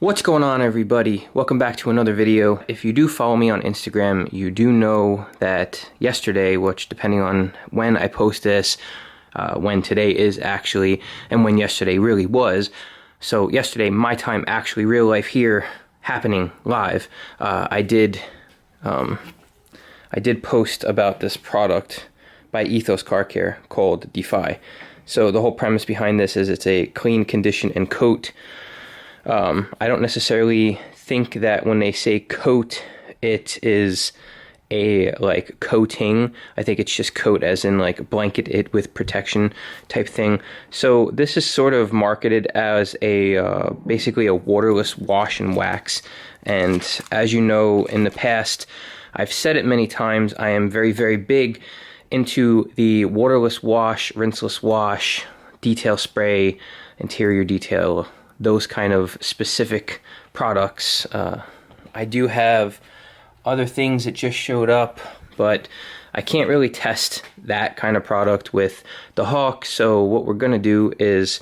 What's going on, everybody? Welcome back to another video. If you do follow me on Instagram, you do know that yesterday, which depending on when I post this, when today is actually, and when yesterday really was. So yesterday, my time actually, real life here, happening live. I did post about this product by Ethos Car Care called D3FY. So the whole premise behind this is it's a clean, condition, and coat. I don't necessarily think that when they say coat, it is a like coating. I think it's just coat as in like blanket it with protection type thing. So this is sort of marketed as a basically a waterless wash and wax. And as you know, in the past, I've said it many times, I am very, very big into the waterless wash, rinseless wash, detail spray, interior detail, those kind of specific products. I do have other things that just showed up, but I can't really test that kind of product with the Hawk. So what we're going to do is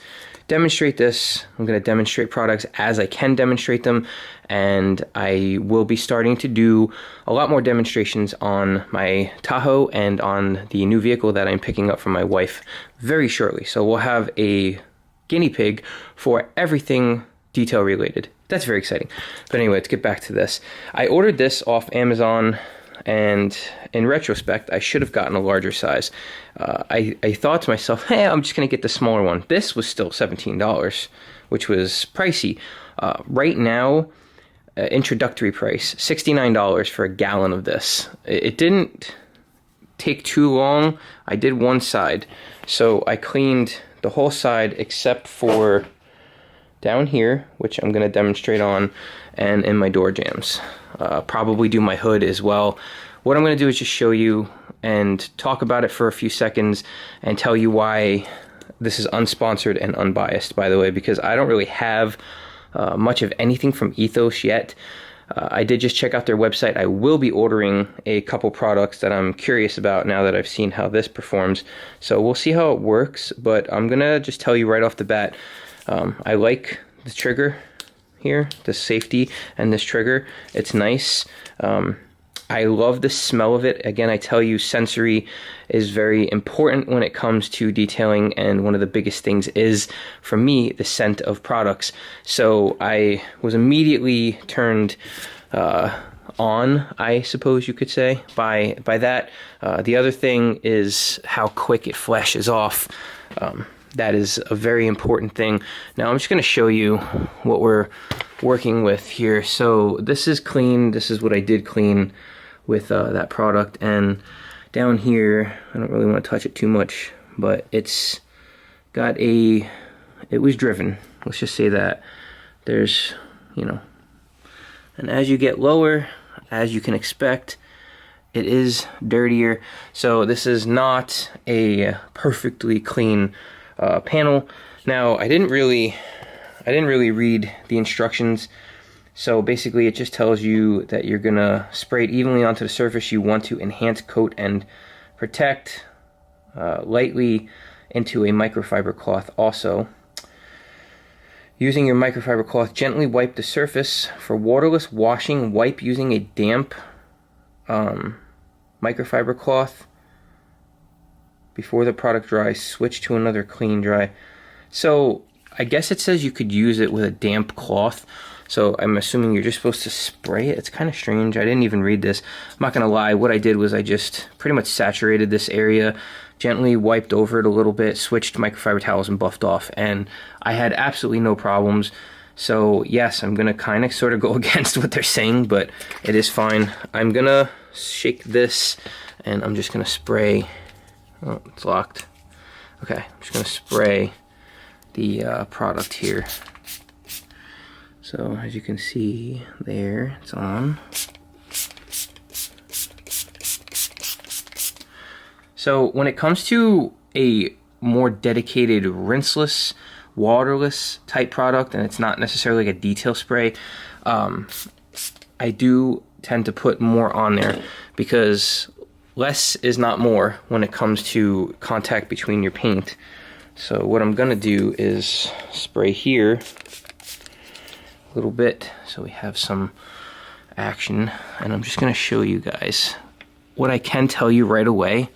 demonstrate this. I'm going to demonstrate products as I can demonstrate them, and I will be starting to do a lot more demonstrations on my Tahoe and on the new vehicle that I'm picking up from my wife very shortly. So we'll have a guinea pig for everything detail related. That's very exciting. But anyway, let's get back to this. I ordered this off Amazon, and in retrospect, I should have gotten a larger size. I thought to myself, hey, I'm just going to get the smaller one. This was still $17, which was pricey. Right now, introductory price, $69 for a gallon of this. It didn't take too long. I did one side. So I cleaned the whole side except for down here, which I'm going to demonstrate on, and in my door jambs. Probably do my hood as well. What I'm going to do is just show you and talk about it for a few seconds and tell you why this is unsponsored and unbiased, by the way, because I don't really have much of anything from Ethos yet. I did just check out their website. I will be ordering a couple products that I'm curious about now that I've seen how this performs. So we'll see how it works, but I'm going to just tell you right off the bat, I like the trigger here, the safety and this trigger. It's nice. I love the smell of it. Again, I tell you, sensory is very important when it comes to detailing, and one of the biggest things is, for me, the scent of products. So I was immediately turned on, I suppose you could say, by that. The other thing is how quick it flashes off. That is a very important thing. Now I'm just going to show you what we're working with here. So this is clean. This is what I did clean with that product. And down here, I don't really want to touch it too much, but it's got it was driven. Let's just say that. There's, and as you get lower, as you can expect, it is dirtier. So this is not a perfectly clean panel. Now, I didn't really read the instructions. So basically it just tells you that you're gonna spray it evenly onto the surface you want to enhance, coat, and protect, lightly into a microfiber cloth also. Using your microfiber cloth, gently wipe the surface. For waterless washing, wipe using a damp microfiber cloth. Before the product dries, switch to another clean dry. So I guess it says you could use it with a damp cloth. So I'm assuming you're just supposed to spray it. It's kind of strange. I didn't even read this. I'm not going to lie. What I did was I just pretty much saturated this area, gently wiped over it a little bit, switched microfiber towels, and buffed off. And I had absolutely no problems. So yes, I'm going to kind of sort of go against what they're saying, but it is fine. I'm going to shake this, and I'm just going to spray. Oh, it's locked. Okay, I'm just going to spray the product here. So as you can see there, it's on. So when it comes to a more dedicated rinseless, waterless type product, and it's not necessarily like a detail spray, I do tend to put more on there because less is not more when it comes to contact between your paint. So what I'm gonna do is spray here a little bit so we have some action, and I'm just gonna show you guys. What I can tell you right away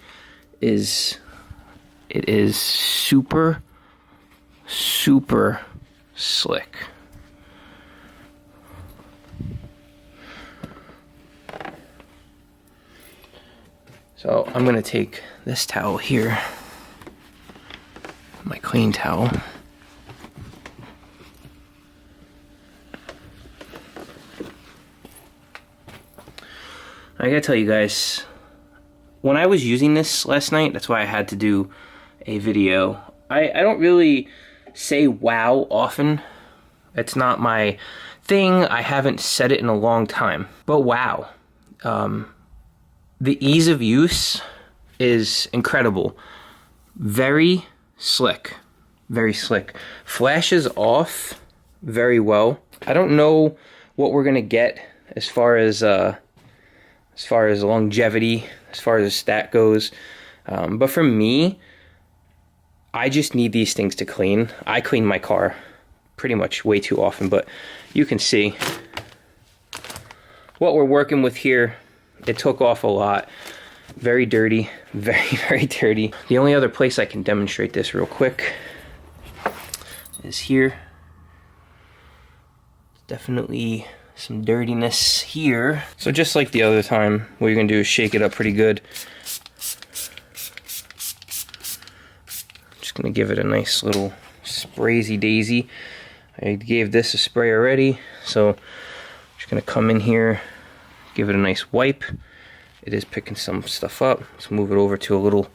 is it is super, super slick. So I'm gonna take this towel here, my clean towel. I gotta tell you guys, when I was using this last night, that's why I had to do a video. I don't really say wow often. It's not my thing. I haven't said it in a long time. But wow. The ease of use is incredible. Very slick. Very slick. Flashes off very well. I don't know what we're gonna get as far as longevity, as far as the stat goes. But for me, I just need these things to clean. I clean my car pretty much way too often, but you can see what we're working with here. It took off a lot. Very dirty, very, very dirty. The only other place I can demonstrate this real quick is here. Definitely some dirtiness here. So just like the other time, what you're gonna do is shake it up pretty good. Just gonna give it a nice little spraysy daisy. I gave this a spray already, so just gonna come in here, give it a nice wipe. It is picking some stuff up. Let's move it over to a little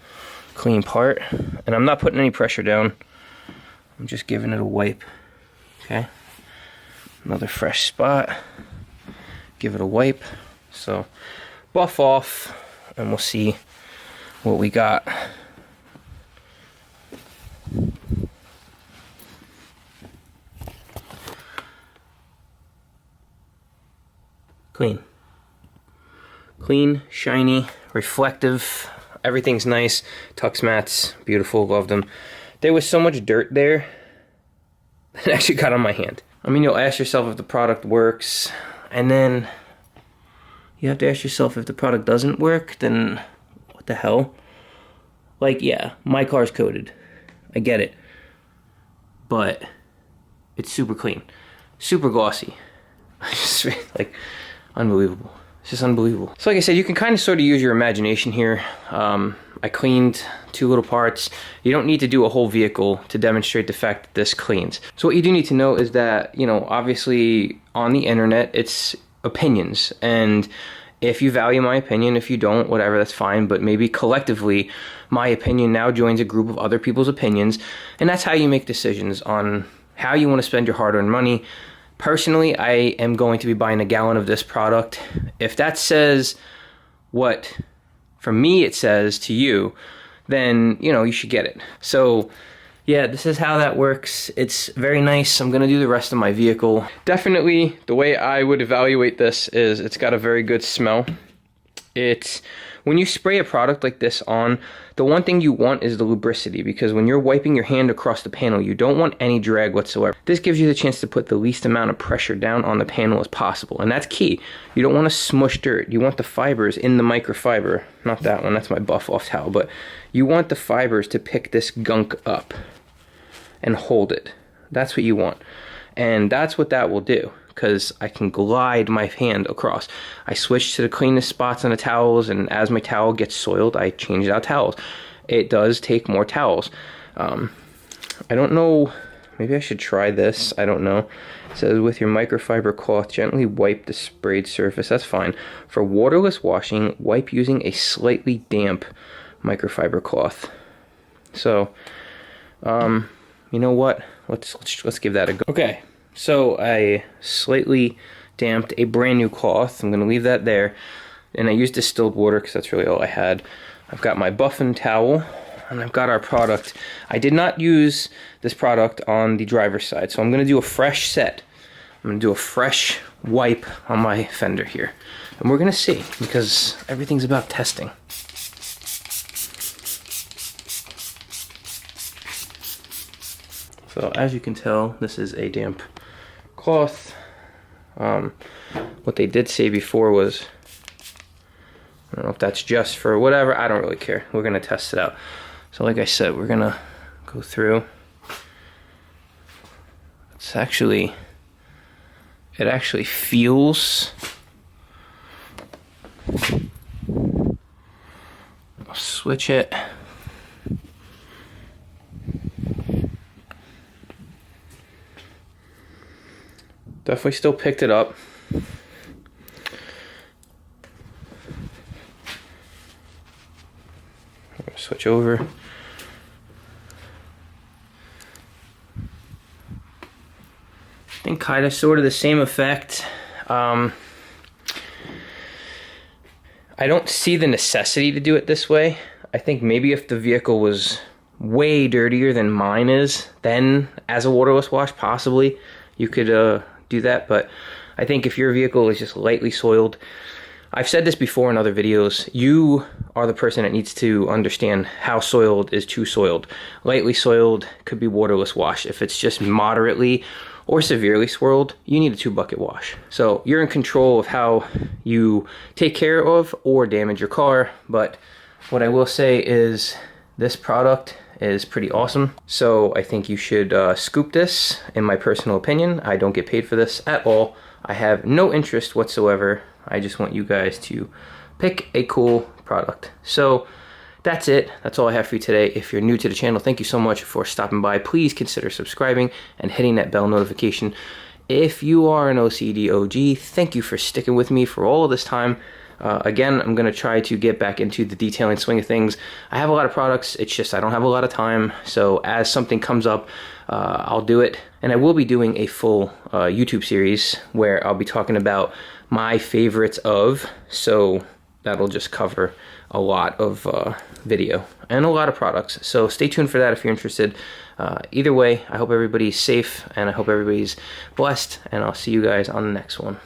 clean part. And I'm not putting any pressure down. I'm just giving it a wipe. Okay. Another fresh spot. Give it a wipe. So buff off and we'll see what we got. Clean. Clean, shiny, reflective. Everything's nice. Tux mats, beautiful, love them. There was so much dirt there that actually got on my hand. I mean, you'll ask yourself if the product works, and then you have to ask yourself if the product doesn't work, then what the hell? Like, yeah, my car's coated. I get it. But it's super clean. Super glossy. Just like, unbelievable. It's just unbelievable. So like I said, you can kind of sort of use your imagination here. I cleaned 2 little parts. You don't need to do a whole vehicle to demonstrate the fact that this cleans. So what you do need to know is that, you know, obviously on the internet, it's opinions. And if you value my opinion, if you don't, whatever, that's fine. But maybe collectively, my opinion now joins a group of other people's opinions. And that's how you make decisions on how you want to spend your hard-earned money. Personally, I am going to be buying a gallon of this product. If that says what, for me, it says to you, then, you know, you should get it. So, yeah, this is how that works. It's very nice. I'm going to do the rest of my vehicle. Definitely, the way I would evaluate this is it's got a very good smell. It's, when you spray a product like this on, the one thing you want is the lubricity, because when you're wiping your hand across the panel, you don't want any drag whatsoever. This gives you the chance to put the least amount of pressure down on the panel as possible, and that's key. You don't want to smush dirt. You want the fibers in the microfiber. Not that one, that's my buff off towel, but you want the fibers to pick this gunk up and hold it. That's what you want. And that's what that will do, because I can glide my hand across. I switch to the cleanest spots on the towels, and as my towel gets soiled, I change out towels. It does take more towels. I don't know, maybe I should try this, I don't know. It says, with your microfiber cloth, gently wipe the sprayed surface. That's fine. For waterless washing, wipe using a slightly damp microfiber cloth. So, you know what? Let's give that a go. Okay. So I slightly damped a brand new cloth. I'm going to leave that there. And I used distilled water because that's really all I had. I've got my buffing towel, and I've got our product. I did not use this product on the driver's side, so I'm going to do a fresh set. I'm going to do a fresh wipe on my fender here. And we're going to see, because everything's about testing. So as you can tell, this is a damp cloth. What they did say before was, I don't know if that's just for whatever, I don't really care. We're gonna test it out. So like I said, we're gonna go through. It's actually, it actually feels, I'll switch it. Definitely still picked it up. Switch over. I think kind of sort of the same effect. I don't see the necessity to do it this way. I think maybe if the vehicle was way dirtier than mine is, then as a waterless wash, possibly you could do that. But I think if your vehicle is just lightly soiled, I've said this before in other videos, you are the person that needs to understand how soiled is too soiled. Lightly soiled could be waterless wash. If it's just moderately or severely swirled, you need a 2-bucket wash. So you're in control of how you take care of or damage your car. But what I will say is this product is pretty awesome. So I think you should scoop this, in my personal opinion. I don't get paid for this at all. I have no interest whatsoever. I just want you guys to pick a cool product. So that's it. That's all I have for you today. If you're new to the channel, thank you so much for stopping by. Please consider subscribing and hitting that bell notification. If you are an OCD OG, thank you for sticking with me for all of this time. Again, I'm going to try to get back into the detailing swing of things. I have a lot of products. It's just I don't have a lot of time. So as something comes up, I'll do it. And I will be doing a full YouTube series where I'll be talking about my favorites of. So that'll just cover a lot of video and a lot of products. So stay tuned for that if you're interested. Either way, I hope everybody's safe and I hope everybody's blessed. And I'll see you guys on the next one.